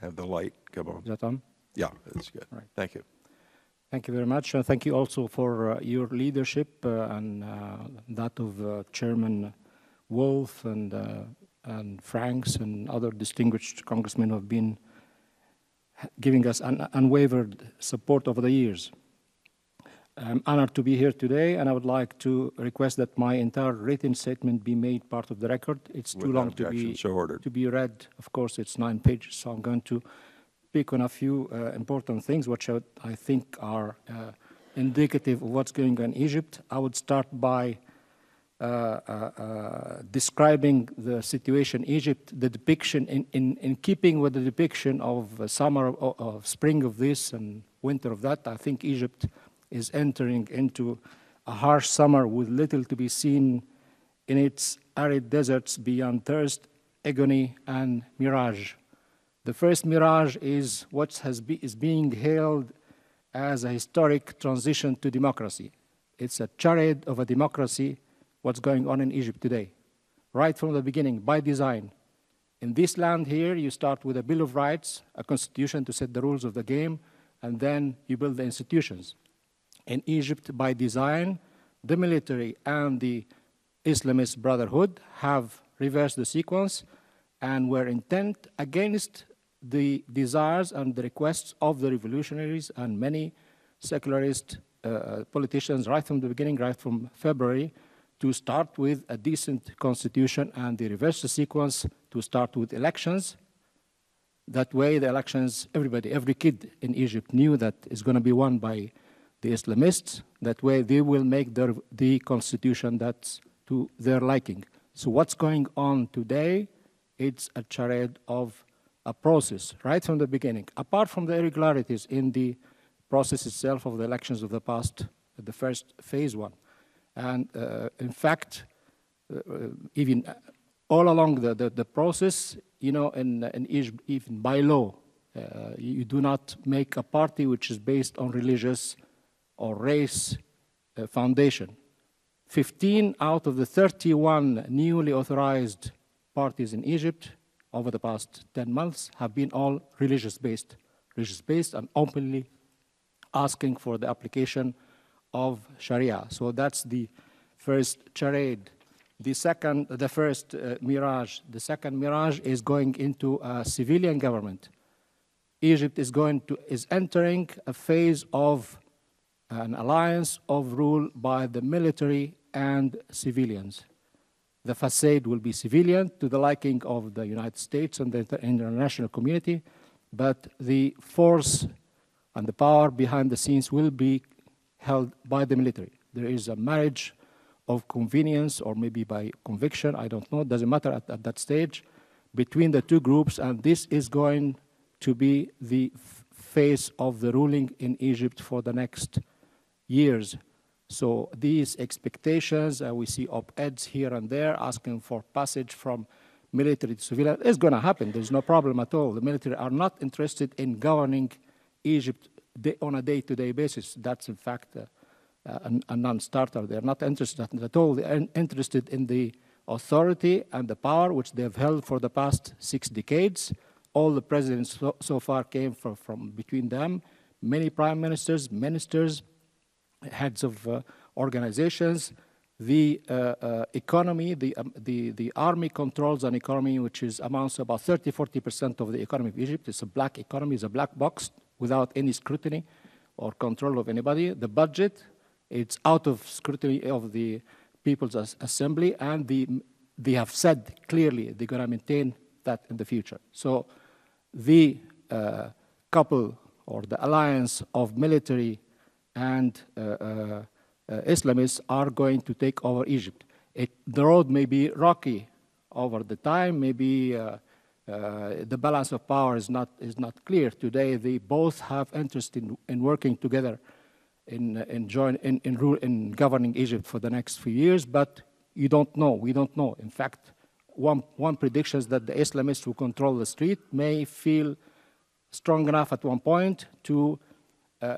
have the light come on. Is that on? Yeah, that's good. Right. Thank you. Thank you very much. Thank you also for your leadership and that of Chairman Wolf and Franks and other distinguished congressmen who have been giving us unwavered support over the years. I'm honored to be here today, and I would like to request that my entire written statement be made part of the record. It's too long to be read. Of course, it's 9 pages, so I'm going to pick on a few important things which I think are indicative of what's going on in Egypt. I would start by describing the situation in Egypt, the depiction in keeping with the depiction of summer, of spring of this and winter of that. I think Egypt is entering into a harsh summer with little to be seen in its arid deserts beyond thirst, agony, and mirage. The first mirage is what is being hailed as a historic transition to democracy. It's a charade of a democracy, what's going on in Egypt today, right from the beginning, by design. In this land here, you start with a Bill of Rights, a constitution to set the rules of the game, and then you build the institutions. In Egypt, by design, the military and the Islamist Brotherhood have reversed the sequence and were intent against the desires and the requests of the revolutionaries and many secularist politicians right from the beginning, right from February, to start with a decent constitution, and they reversed the sequence to start with elections. That way, the elections, everybody, every kid in Egypt knew that it's going to be won by the Islamists. That way, they will make the constitution that's to their liking. So what's going on today, it's a charade of a process right from the beginning. Apart from the irregularities in the process itself of the elections of the past, the first phase one. And in fact, even all along the process, you know, in Egypt, even by law, you do not make a party which is based on religious or race foundation. 15 out of the 31 newly authorized parties in Egypt over the past 10 months have been all religious-based and openly asking for the application of Sharia. So that's the first charade. The first mirage. The second mirage is going into a civilian government. Egypt is entering a phase of an alliance of rule by the military and civilians. The Facade will be civilian to the liking of the United States and the international community, but the force and the power behind the scenes will be held by the military. There is a marriage of convenience or maybe by conviction, I don't know, it doesn't matter at that stage, between the two groups, and this is going to be the face of the ruling in Egypt for the next years. So these expectations, we see op-eds here and there asking for passage from military to civilian. It's going to happen. There's no problem at all. The military are not interested in governing Egypt on a day-to-day basis. That's, in fact, a non-starter. They're not interested at all. They're interested in the authority and the power which they've held for the past 6 decades. All the presidents so far came from between them. Many prime ministers, ministers, heads of organizations. The economy, the army controls an economy which amounts to about 30–40% of the economy of Egypt. It's a black economy, it's a black box without any scrutiny or control of anybody. The budget, it's out of scrutiny of the People's Assembly, and they have said clearly they're going to maintain that in the future. So the couple or the alliance of military and Islamists are going to take over Egypt. The road may be rocky over the time, maybe the balance of power is not clear. Today, they both have interest in working together in governing Egypt for the next few years, but you don't know, we don't know. In fact, one prediction is that the Islamists who control the street may feel strong enough at one point to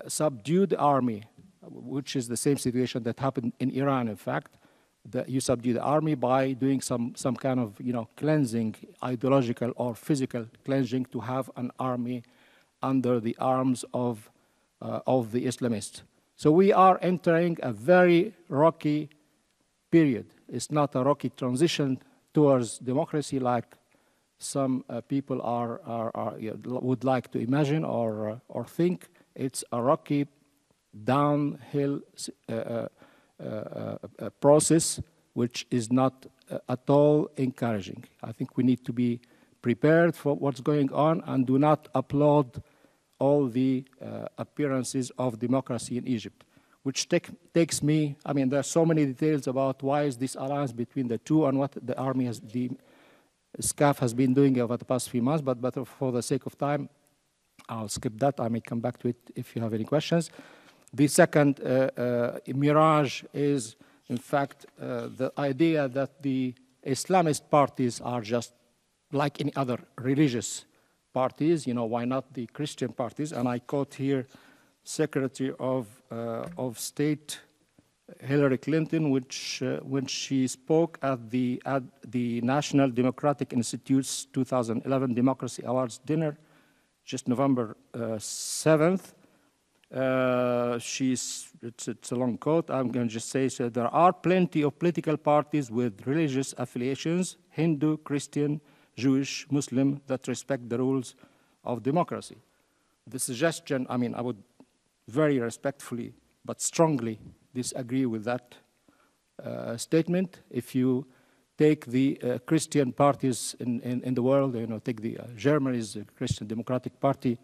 subdue the army, which is the same situation that happened in Iran, in fact, you subdue the army by doing some kind of cleansing, ideological or physical cleansing, to have an army under the arms of the Islamists. So we are entering a very rocky period. It's not a rocky transition towards democracy like some people would like to imagine or think. It's a rocky downhill process, which is not at all encouraging. I think we need to be prepared for what's going on and do not applaud all the appearances of democracy in Egypt, which takes me, I mean, there are so many details about why is this alliance between the two and what the army has, the SCAF has been doing over the past few months, but for the sake of time, I'll skip that. I may come back to it if you have any questions. The second mirage is, in fact, the idea that the Islamist parties are just like any other religious parties. Why not the Christian parties? And I quote here Secretary of State Hillary Clinton, which when she spoke at the National Democratic Institute's 2011 Democracy Awards dinner, just November 7th. It's a long quote. I'm going to just say, so there are plenty of political parties with religious affiliations, Hindu, Christian, Jewish, Muslim, that respect the rules of democracy. The suggestion, I mean, I would very respectfully but strongly disagree with that statement. If you take the Christian parties in the world, take the Germany's Christian Democratic Party,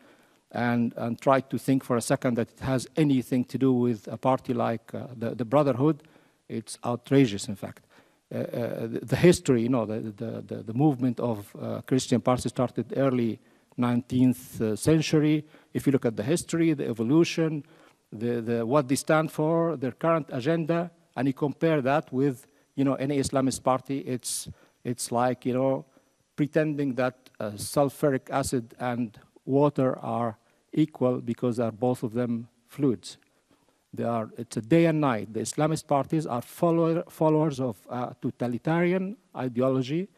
and try to think for a second that it has anything to do with a party like the Brotherhood, it's outrageous, in fact. The history, the movement of Christian parties started early 19th century. If you look at the history, the evolution, what they stand for, their current agenda, and you compare that with any Islamist party, it's like pretending that sulfuric acid and water are equal because they're both of them fluids. It's a day and night. The Islamist parties are followers of totalitarian ideology.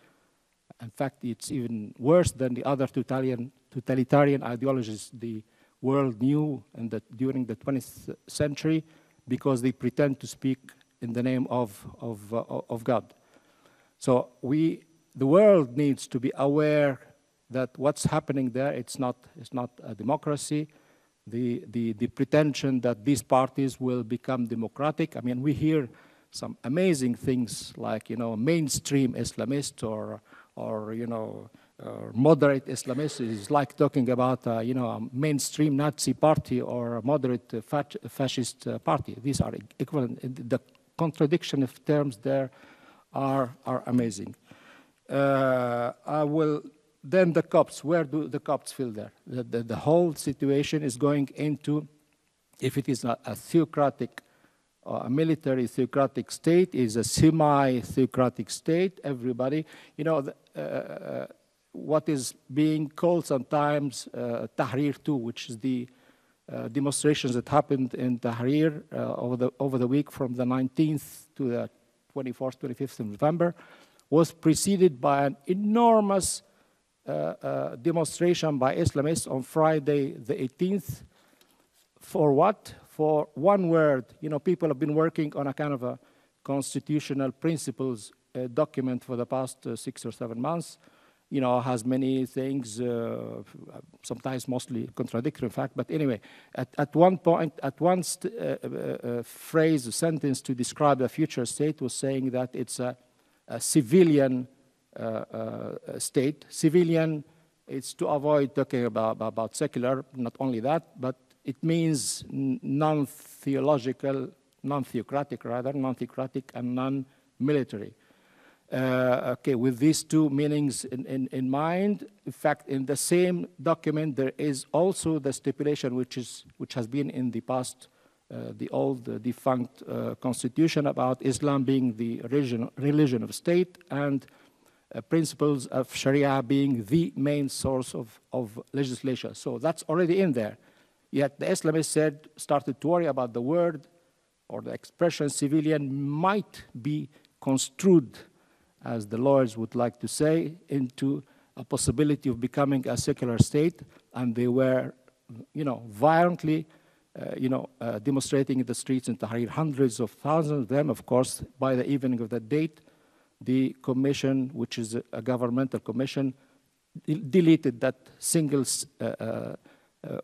In fact, it's even worse than the other totalitarian ideologies the world knew during the 20th century, because they pretend to speak in the name of God. So the world needs to be aware that what's happening there, it's not a democracy. The pretension that these parties will become democratic. I mean, we hear some amazing things like mainstream Islamist or moderate Islamist. It's like talking about a mainstream Nazi party or a moderate fascist party. These are equivalent. The contradiction of terms there are amazing. Then the Copts, where do the Copts feel there? The whole situation is going into, if it is not a theocratic or a military theocratic state, is a semi-theocratic state. Everybody, what is being called sometimes Tahrir II, which is the demonstrations that happened in Tahrir over the week from the 19th to the 24th, 25th of November, was preceded by an enormous demonstration by Islamists on Friday the 18th. For what? For one word. People have been working on a kind of a constitutional principles document for the past 6 or 7 months. Has many things, sometimes mostly contradictory, in fact. But anyway, at one point, at one phrase, a sentence to describe the future state was saying that it's a civilian state. Civilian, it's to avoid talking about secular, not only that, but it means non-theocratic and non-military. With these two meanings in mind, in fact, in the same document, there is also the stipulation which has been in the past, the old defunct constitution about Islam being the religion of state and principles of Sharia being the main source of legislation. So that's already in there. Yet the Islamists started to worry about the word or the expression civilian might be construed, as the lawyers would like to say, into a possibility of becoming a secular state, and they were, violently, demonstrating in the streets in Tahrir, hundreds of thousands of them. Of course, by the evening of that date, the commission, which is a governmental commission, deleted that single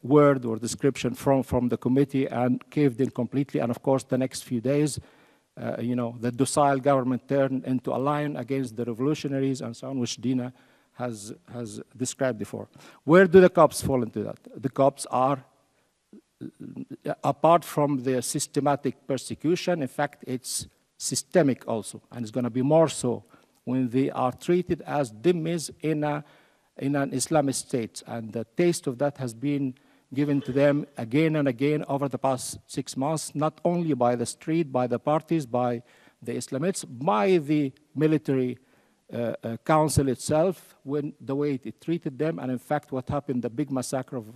word or description from the committee and caved in completely. And of course, the next few days, the docile government turned into a lion against the revolutionaries and so on, which Dina has described before. Where do the Copts fall into that? The Copts are, apart from the systematic persecution, in fact, it's systemic also, and it's going to be more so when they are treated as dhimmis in an Islamist state. And the taste of that has been given to them again and again over the past 6 months, not only by the street, by the parties, by the Islamists, by the military council itself, when the way it treated them. And in fact, what happened, the big massacre of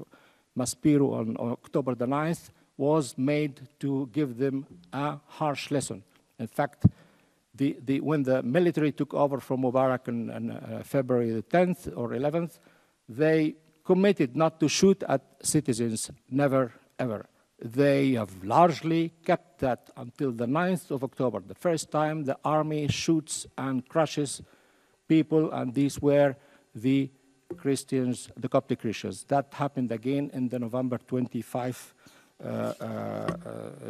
Maspero on October the 9th, was made to give them a harsh lesson. In fact, when the military took over from Mubarak on February the 10th or 11th, they committed not to shoot at citizens, never, ever. They have largely kept that until the 9th of October, the first time the army shoots and crushes people, and these were the Christians, the Coptic Christians. That happened again in the November 25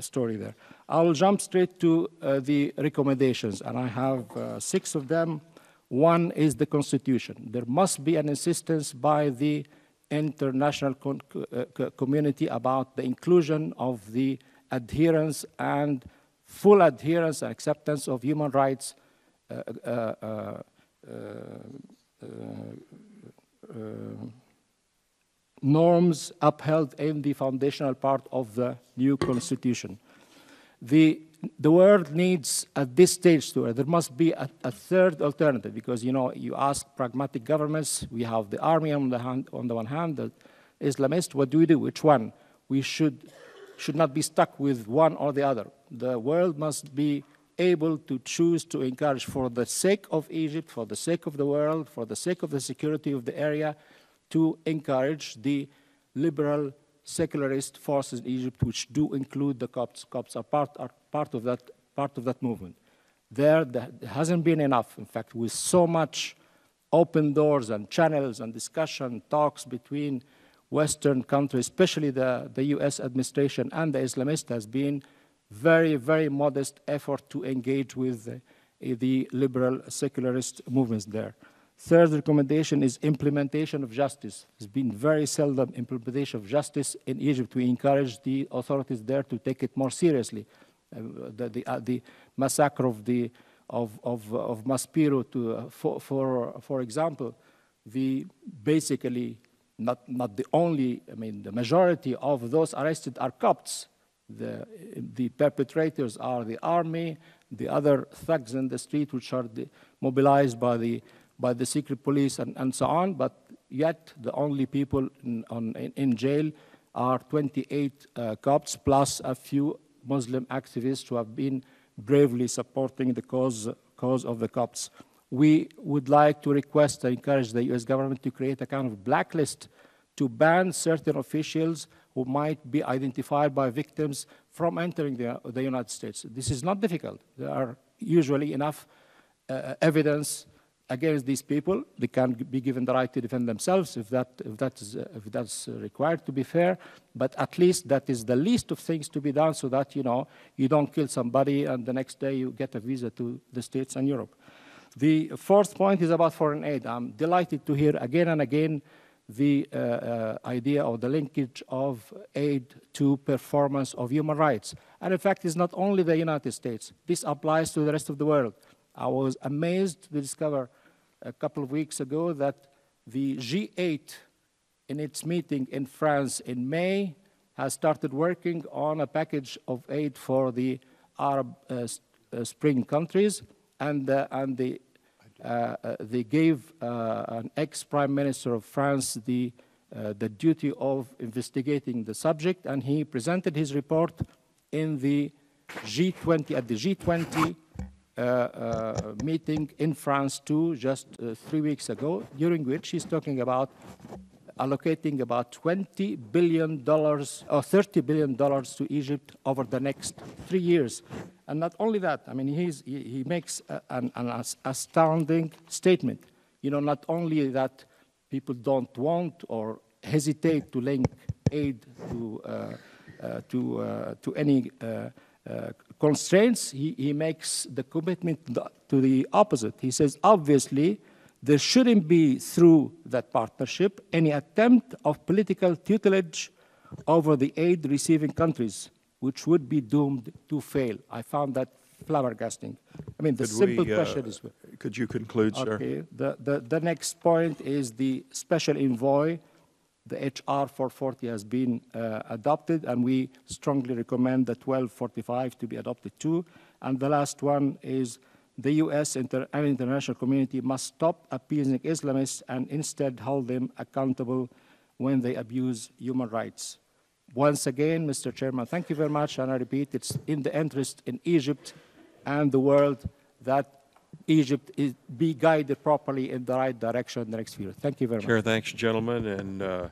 story there. I'll jump straight to the recommendations, and I have 6 of them. One is the Constitution. There must be an insistence by the international community about the inclusion of the adherence and full adherence and acceptance of human rights norms upheld in the foundational part of the new constitution. The world needs, at this stage, there must be a third alternative, because you ask pragmatic governments. We have the army on the one hand, the Islamists. What do we do? Which one? We should not be stuck with one or the other. The world must be able to choose to encourage, for the sake of Egypt, for the sake of the world, for the sake of the security of the area, to encourage the liberal secularist forces in Egypt, which do include the Copts. Copts are part of that movement. There hasn't been enough, in fact, with so much open doors and channels and discussion, talks between Western countries, especially the US administration and the Islamists, has been very, very modest effort to engage with the liberal secularist movements there. Third recommendation is implementation of justice. There's been very seldom implementation of justice in Egypt. We encourage the authorities there to take it more seriously. The massacre of Maspero, for example, basically not the only, the majority of those arrested are Copts. The perpetrators are the army, the other thugs in the street, which are mobilized by the secret police and so on, but yet the only people in jail are 28 Copts, plus a few Muslim activists who have been bravely supporting the cause of the Copts. We would like to request and encourage the US government to create a kind of blacklist to ban certain officials who might be identified by victims from entering the United States. This is not difficult. There are usually enough evidence against these people. They can be given the right to defend themselves if that's required, to be fair. But at least that is the least of things to be done, so that you don't kill somebody and the next day you get a visa to the States and Europe. The fourth point is about foreign aid. I'm delighted to hear again and again the idea of the linkage of aid to performance of human rights. And in fact, it's not only the United States. This applies to the rest of the world. I was amazed to discover a couple of weeks ago that the G8, in its meeting in France in May, has started working on a package of aid for the Arab Spring countries, and they gave an ex-prime minister of France the duty of investigating the subject, and he presented his report in the G20 at the G20 meeting in France too, just 3 weeks ago, during which she's talking about allocating about $20 billion or $30 billion to Egypt over the next 3 years. And not only that, I mean, he makes an astounding statement. You know, not only that people don't want or hesitate to link aid to any constraints, he makes the commitment to the opposite. He says, obviously, there shouldn't be, through that partnership, any attempt of political tutelage over the aid-receiving countries, which would be doomed to fail. I found that flabbergasting. I mean, the simple question is... Could you conclude, sir? Okay. The next point is the special envoy. The HR 440 has been adopted, and we strongly recommend the 1245 to be adopted too. And the last one is the U.S. and international community must stop appeasing Islamists and instead hold them accountable when they abuse human rights. Once again, Mr. Chairman, thank you very much, and I repeat, it's in the interest in Egypt and the world that Egypt be guided properly in the right direction in the next year. Thank you very much. Chair, thanks, gentlemen. And